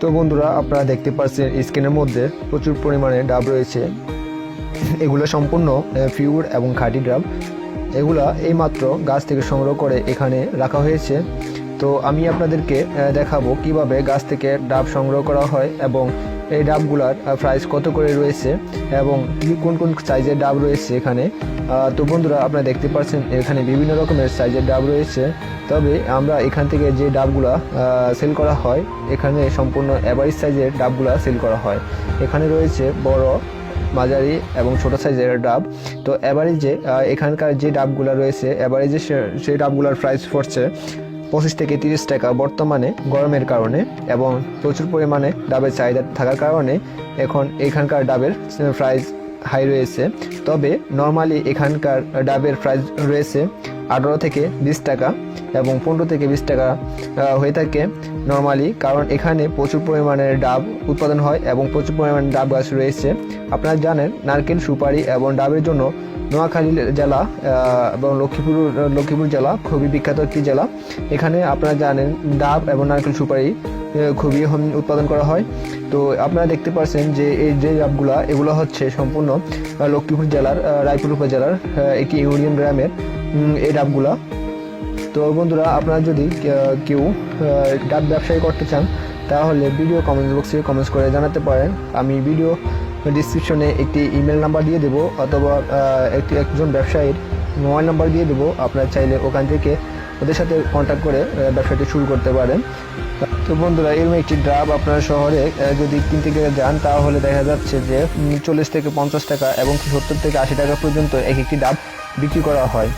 তো বন্ধুরা, আপনারা দেখতে পাচ্ছেন স্ক্রিনের মধ্যে প্রচুর পরিমাণে ডাব রয়েছে। এগুলো সম্পূর্ণ পিওর এবং খাঁটি ডাব। এগুলা এইমাত্র গাছ থেকে সংগ্রহ করে এখানে রাখা হয়েছে। তো আমি আপনাদেরকে দেখাবো কিভাবে গাছ থেকে ডাব সংগ্রহ করা হয় এবং এই ডাবগুলার প্রাইস কত করে রয়েছে এবং কোন কোন সাইজের ডাব রয়েছে এখানে। তো বন্ধুরা, আপনারা দেখতে পাচ্ছেন এখানে বিভিন্ন রকমের সাইজের ডাব রয়েছে। তবে আমরা এখান থেকে যে ডাবগুলা সেল করা হয়, এখানে সম্পূর্ণ অ্যাভারেজ সাইজের ডাবগুলা সেল করা হয়। এখানে রয়েছে বড়, মাঝারি এবং ছোট সাইজের ডাব। তো অ্যাভারেজে এখানকার যে ডাবগুলো রয়েছে, অ্যাভারেজে সেই ডাবগুলোর প্রাইস পড়ছে 25 থেকে 30 টাকা। বর্তমানে গরমের কারণে এবং প্রচুর পরিমাণে ডাবের চাহিদা থাকার কারণে এখন এখানকার ডাবের প্রাইস হাই রয়েছে। তবে নর্মালি এখানকার ডাবের প্রাইস রয়েছে 18 থেকে 20 টাকা এবং 15 থেকে 20 টাকা হয়ে থাকে নর্মালি, কারণ এখানে প্রচুর পরিমাণে ডাব উৎপাদন হয় এবং প্রচুর পরিমাণে ডাব গাছ রয়েছে। আপনারা জানেন, নারকেল, সুপারি এবং ডাবের জন্য নোয়াখালী জেলা এবং লক্ষ্মীপুর জেলা খুবই বিখ্যাত একটি জেলা। এখানে আপনারা জানেন ডাব এবং নারকেল, সুপারি খুবই উৎপাদন করা হয়। তো আপনারা দেখতে পাচ্ছেন যে এই যে ডাবগুলা, এগুলো হচ্ছে সম্পূর্ণ লক্ষ্মীপুর জেলার রায়পুর উপজেলার একটি ইউনিয়ন গ্রামের এই ডাবগুলা। তো বন্ধুরা, আপনারা যদি কেউ ডাব ব্যবসায়ী করতে চান তাহলে ভিডিও কমেন্ট বক্সে কমেন্টস করে জানাতে পারেন। আমি ভিডিও ডিসক্রিপশনে একটি ইমেল নাম্বার দিয়ে দেবো অথবা একজন ব্যবসায়ীর মোবাইল নাম্বার দিয়ে দেবো। আপনারা চাইলে ওখান থেকে ওদের সাথে কন্ট্যাক্ট করে ব্যবসাটি শুরু করতে পারেন। তো বন্ধুরা, এরকম একটি ডাব আপনারা শহরে যদি কিনতে গেলে যান তাহলে দেখা যাচ্ছে যে 40 থেকে 50 টাকা এবং 70 থেকে 80 টাকা পর্যন্ত একটি ডাব বিক্রি করা হয়।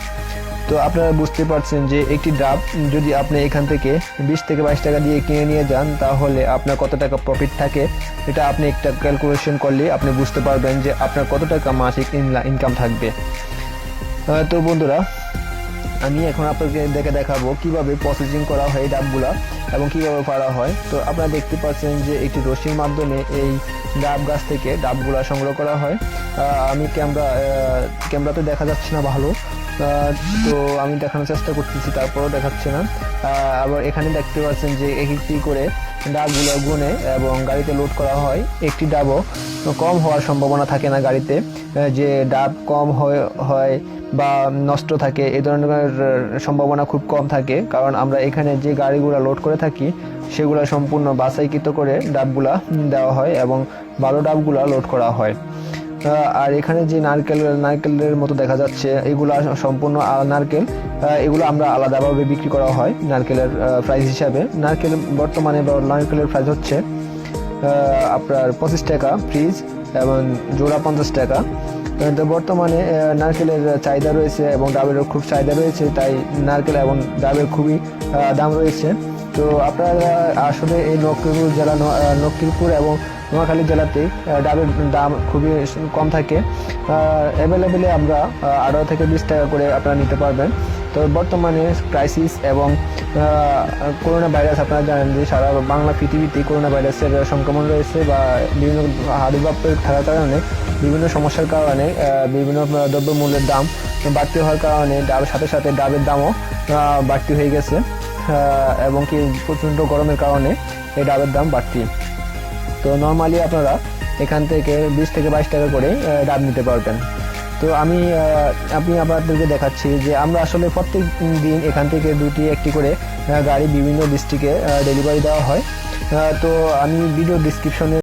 তো আপনারা বুঝতে পারছেন যে একটি ডাব যদি আপনি এখান থেকে 20 থেকে 22 টাকা দিয়ে কিনে নিয়ে যান তাহলে আপনার কত টাকা প্রফিট থাকে, এটা আপনি একটা ক্যালকুলেশন করলে আপনি বুঝতে পারবেন যে আপনার কত টাকা মাসিক ইনকাম থাকবে। তো বন্ধুরা, আমি এখন আপনাকে দেখাবো কিভাবে প্রসেসিং করা হয় এই ডাবগুলা এবং কিভাবে পাড়া হয়। তো আপনারা দেখতে পাচ্ছেন যে একটি রশির মাধ্যমে এই ডাব গাছ থেকে ডাবগুলা সংগ্রহ করা হয়। আমি ক্যামেরাতে দেখা যাচ্ছে না ভালো, তো আমি দেখানোর চেষ্টা করতেছি, তারপরও দেখাচ্ছে না। আবার এখানে দেখতে পাচ্ছেন যে একটি করে ডাবগুলো গুনে এবং গাড়িতে লোড করা হয়। একটি ডাবও কম হওয়ার সম্ভাবনা থাকে না গাড়িতে, যে ডাব কম হয় বা নষ্ট থাকে এই ধরনের সম্ভাবনা খুব কম থাকে, কারণ আমরা এখানে যে গাড়িগুলো লোড করে থাকি সেগুলো সম্পূর্ণ বাছাইকৃত করে ডাবগুলা দেওয়া হয় এবং ভালো ডাবগুলা লোড করা হয়। আর এখানে যে নারকেলের মতো দেখা যাচ্ছে, এগুলো সম্পূর্ণ নারকেল। এগুলো আমরা আলাদাভাবে বিক্রি করা হয় নারকেলের প্রাইস হিসাবে। বর্তমানে নারকেলের প্রাইস হচ্ছে আপনার 25 টাকা ফ্রিজ এবং জোড়া 50 টাকা। তো বর্তমানে নারকেলের চাহিদা রয়েছে এবং ডাবেরও খুব চাহিদা রয়েছে, তাই নারকেল এবং ডাবের খুবই দাম রয়েছে। তো আপনারা আসলে এই লক্ষ্মীপুর এবং নোয়াখালী জেলাতে ডাবের দাম খুবই কম থাকে। অ্যাভেলেবেলে আমরা 18 থেকে 20 টাকা করে আপনারা নিতে পারবেন। তো বর্তমানে ক্রাইসিস এবং করোনা ভাইরাস, আপনারা জানেন যে সারা বাংলা পৃথিবীতে করোনা ভাইরাসের সংক্রমণ রয়েছে বা বিভিন্ন আবির্ভাব থাকার কারণে বিভিন্ন সমস্যার কারণে বিভিন্ন দ্রব্যমূল্যের দাম বাড়তি হওয়ার কারণে সাথে সাথে ডাবের দামও বাড়তি হয়ে গেছে এবং কি প্রচণ্ড গরমের কারণে এই ডাবের দাম বাড়তি। তো নর্মালি আপনারা এখান থেকে 20 থেকে 22 টাকা করে ডাব নিতে পারবেন। তো আমি আপনাদেরকে দেখাচ্ছি যে আমরা আসলে প্রত্যেক দিন এখান থেকে একটি করে গাড়ি বিভিন্ন ডিস্ট্রিক্টে ডেলিভারি দেওয়া হয়। তো আমি ভিডিও ডিসক্রিপশনে